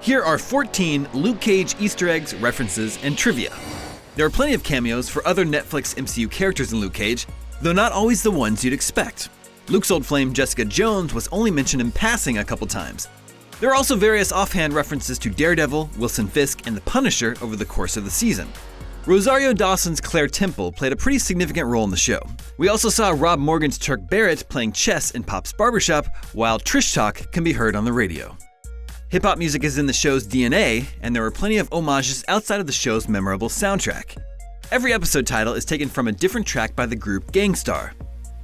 Here are 14 Luke Cage Easter eggs, references, and trivia. There are plenty of cameos for other Netflix MCU characters in Luke Cage, though not always the ones you'd expect. Luke's old flame Jessica Jones was only mentioned in passing a couple times. There are also various offhand references to Daredevil, Wilson Fisk, and the Punisher over the course of the season. Rosario Dawson's Claire Temple played a pretty significant role in the show. We also saw Rob Morgan's Turk Barrett playing chess in Pop's barbershop, while Trish Talk can be heard on the radio. Hip-hop music is in the show's DNA, and there are plenty of homages outside of the show's memorable soundtrack. Every episode title is taken from a different track by the group Gang Starr.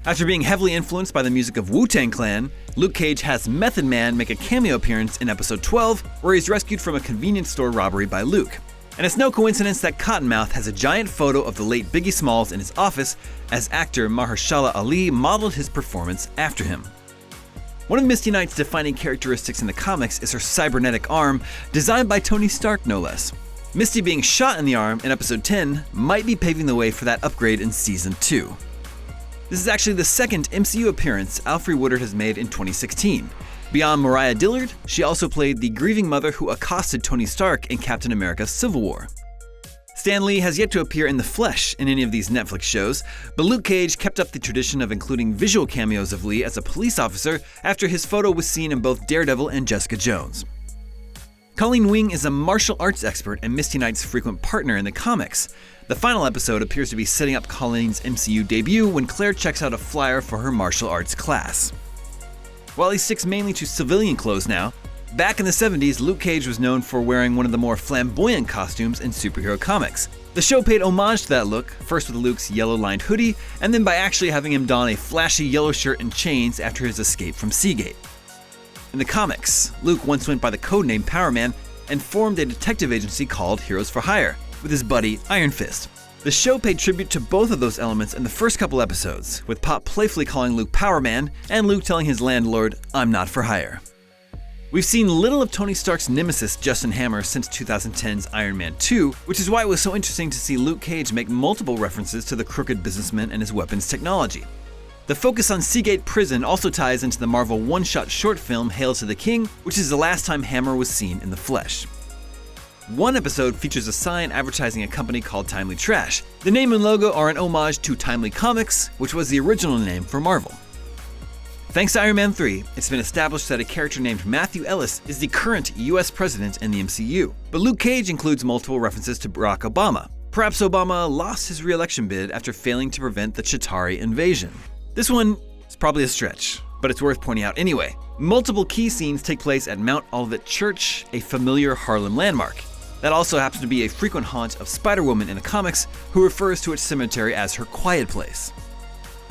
After being heavily influenced by the music of Wu-Tang Clan, Luke Cage has Method Man make a cameo appearance in episode 12, where he's rescued from a convenience store robbery by Luke. And it's no coincidence that Cottonmouth has a giant photo of the late Biggie Smalls in his office, as actor Mahershala Ali modeled his performance after him. One of Misty Knight's defining characteristics in the comics is her cybernetic arm, designed by Tony Stark no less. Misty being shot in the arm in episode 10 might be paving the way for that upgrade in season 2. This is actually the second MCU appearance Alfre Woodard has made in 2016. Beyond Mariah Dillard, she also played the grieving mother who accosted Tony Stark in Captain America: Civil War. Stan Lee has yet to appear in the flesh in any of these Netflix shows, but Luke Cage kept up the tradition of including visual cameos of Lee as a police officer after his photo was seen in both Daredevil and Jessica Jones. Colleen Wing is a martial arts expert and Misty Knight's frequent partner in the comics. The final episode appears to be setting up Colleen's MCU debut when Claire checks out a flyer for her martial arts class. While he sticks mainly to civilian clothes now, back in the 70s, Luke Cage was known for wearing one of the more flamboyant costumes in superhero comics. The show paid homage to that look, first with Luke's yellow-lined hoodie, and then by actually having him don a flashy yellow shirt and chains after his escape from Seagate. In the comics, Luke once went by the codename Power Man and formed a detective agency called Heroes for Hire, with his buddy Iron Fist. The show paid tribute to both of those elements in the first couple episodes, with Pop playfully calling Luke Power Man and Luke telling his landlord, "I'm not for hire." We've seen little of Tony Stark's nemesis Justin Hammer since 2010's Iron Man 2, which is why it was so interesting to see Luke Cage make multiple references to the crooked businessman and his weapons technology. The focus on Seagate Prison also ties into the Marvel one-shot short film Hail to the King, which is the last time Hammer was seen in the flesh. One episode features a sign advertising a company called Timely Trash. The name and logo are an homage to Timely Comics, which was the original name for Marvel. Thanks to Iron Man 3, it's been established that a character named Matthew Ellis is the current US president in the MCU. But Luke Cage includes multiple references to Barack Obama. Perhaps Obama lost his re-election bid after failing to prevent the Chitauri invasion. This one is probably a stretch, but it's worth pointing out anyway. Multiple key scenes take place at Mount Olivet Church, a familiar Harlem landmark. That also happens to be a frequent haunt of Spider-Woman in the comics, who refers to its cemetery as her quiet place.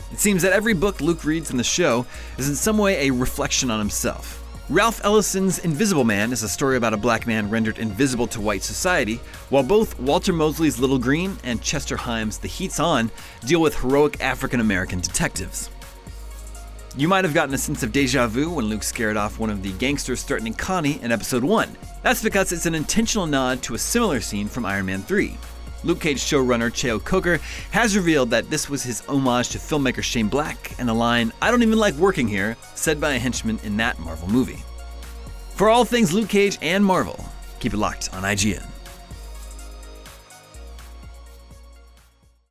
It seems that every book Luke reads in the show is in some way a reflection on himself. Ralph Ellison's Invisible Man is a story about a black man rendered invisible to white society, while both Walter Mosley's Little Green and Chester Himes' The Heat's On deal with heroic African-American detectives. You might have gotten a sense of deja vu when Luke scared off one of the gangsters threatening Connie in episode 1. That's because it's an intentional nod to a similar scene from Iron Man 3. Luke Cage showrunner Cheo Coker has revealed that this was his homage to filmmaker Shane Black and the line, "I don't even like working here," said by a henchman in that Marvel movie. For all things Luke Cage and Marvel, keep it locked on IGN.